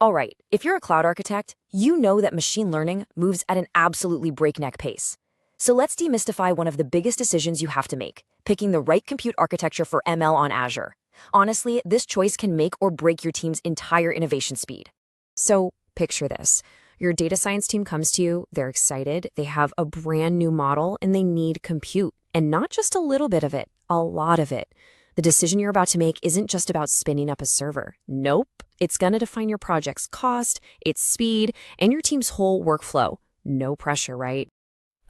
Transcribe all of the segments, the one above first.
All right, if you're a cloud architect, you know that machine learning moves at an absolutely breakneck pace. So let's demystify one of the biggest decisions you have to make, picking the right compute architecture for ML on Azure. Honestly, this choice can make or break your team's entire innovation speed. So picture this. Your data science team comes to you, they're excited, they have a brand new model, and they need compute. And not just a little bit of it, a lot of it. The decision you're about to make isn't just about spinning up a server. Nope. It's going to define your project's cost, its speed, and your team's whole workflow. No pressure, right?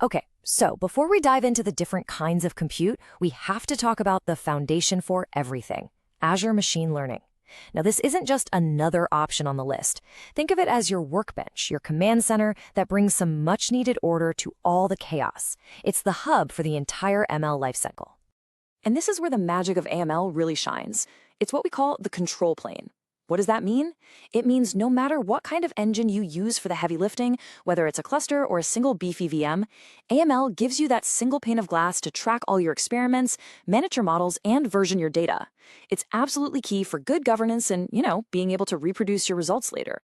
Okay, so before we dive into the different kinds of compute, we have to talk about the foundation for everything, Azure Machine Learning. Now, this isn't just another option on the list. Think of it as your workbench, your command center that brings some much-needed order to all the chaos. It's the hub for the entire ML lifecycle. And this is where the magic of AML really shines. It's what we call the control plane. What does that mean? It means no matter what kind of engine you use for the heavy lifting, whether it's a cluster or a single beefy VM, AML gives you that single pane of glass to track all your experiments, manage your models, and version your data. It's absolutely key for good governance and, being able to reproduce your results later.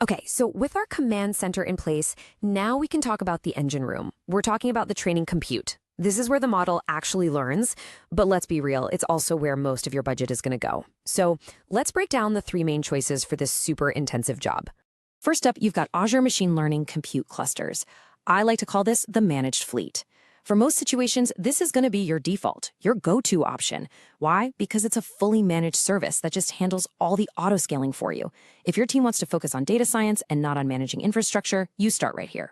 Okay, so with our command center in place, now we can talk about the engine room. We're talking about the training compute. This is where the model actually learns, but let's be real, it's also where most of your budget is going to go. So let's break down the three main choices for this super intensive job. First up, you've got Azure Machine Learning Compute Clusters. I like to call this the managed fleet. For most situations, this is going to be your default, your go-to option. Why? Because it's a fully managed service that just handles all the auto-scaling for you. If your team wants to focus on data science and not on managing infrastructure, you start right here.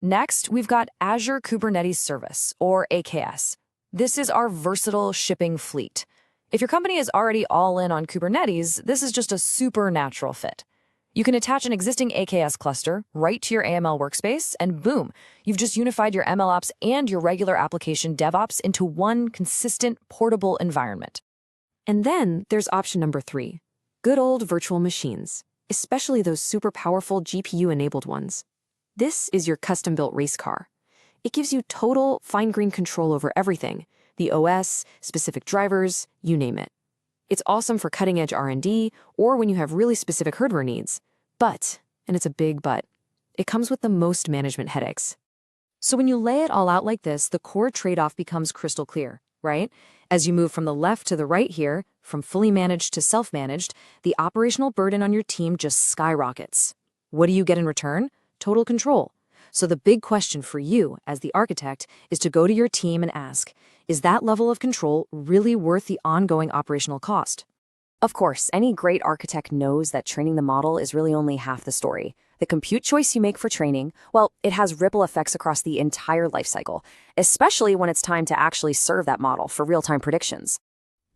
Next, we've got Azure Kubernetes Service, or AKS. This is our versatile shipping fleet. If your company is already all in on Kubernetes, this is just a super natural fit. You can attach an existing AKS cluster right to your AML workspace, and boom, you've just unified your MLOps and your regular application DevOps into one consistent, portable environment. And then there's option number 3, good old virtual machines, especially those super powerful GPU-enabled ones. This is your custom-built race car. It gives you total fine-grained control over everything, the OS, specific drivers, you name it. It's awesome for cutting-edge R&D or when you have really specific hardware needs. But, and it's a big but, it comes with the most management headaches. So when you lay it all out like this, the core trade-off becomes crystal clear, right? As you move from the left to the right here, from fully managed to self-managed, the operational burden on your team just skyrockets. What do you get in return? Total control. So the big question for you as the architect is to go to your team and ask, is that level of control really worth the ongoing operational cost? Of course, any great architect knows that training the model is really only half the story. The compute choice you make for training, well, it has ripple effects across the entire lifecycle, especially when it's time to actually serve that model for real-time predictions.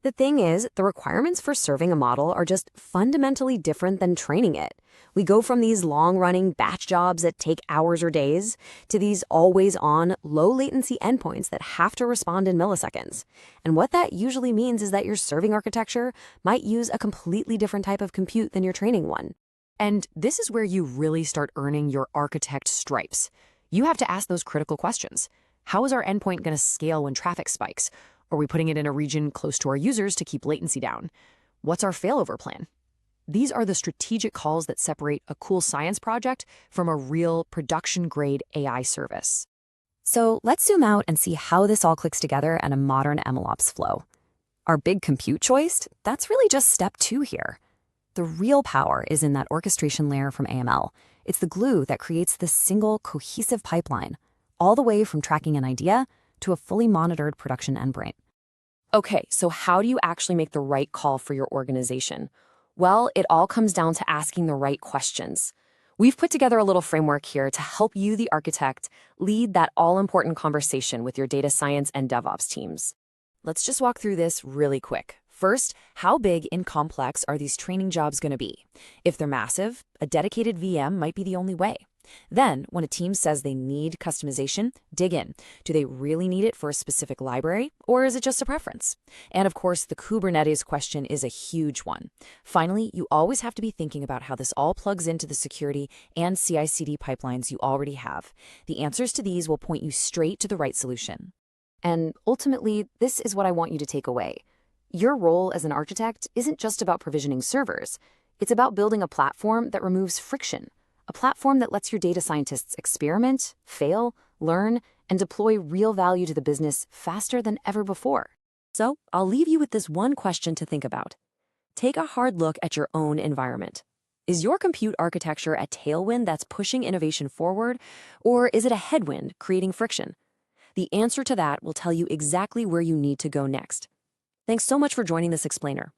The thing is, the requirements for serving a model are just fundamentally different than training it. We go from these long-running batch jobs that take hours or days to these always-on, low-latency endpoints that have to respond in milliseconds. And what that usually means is that your serving architecture might use a completely different type of compute than your training one. And this is where you really start earning your architect stripes. You have to ask those critical questions. How is our endpoint going to scale when traffic spikes? Are we putting it in a region close to our users to keep latency down? What's our failover plan? These are the strategic calls that separate a cool science project from a real production-grade AI service. So let's zoom out and see how this all clicks together in a modern MLOps flow. Our big compute choice, that's really just step 2 here. The real power is in that orchestration layer from AML. It's the glue that creates this single cohesive pipeline, all the way from tracking an idea to a fully monitored production endpoint. Okay, so how do you actually make the right call for your organization? Well, it all comes down to asking the right questions. We've put together a little framework here to help you, the architect, lead that all-important conversation with your data science and DevOps teams. Let's just walk through this really quick. First, how big and complex are these training jobs going to be? If they're massive, a dedicated VM might be the only way. Then, when a team says they need customization, dig in. Do they really need it for a specific library, or is it just a preference? And of course, the Kubernetes question is a huge one. Finally, you always have to be thinking about how this all plugs into the security and CI/CD pipelines you already have. The answers to these will point you straight to the right solution. And ultimately, this is what I want you to take away. Your role as an architect isn't just about provisioning servers. It's about building a platform that removes friction, a platform that lets your data scientists experiment, fail, learn, and deploy real value to the business faster than ever before. So, I'll leave you with this one question to think about. Take a hard look at your own environment. Is your compute architecture a tailwind that's pushing innovation forward, or is it a headwind creating friction? The answer to that will tell you exactly where you need to go next. Thanks so much for joining this explainer.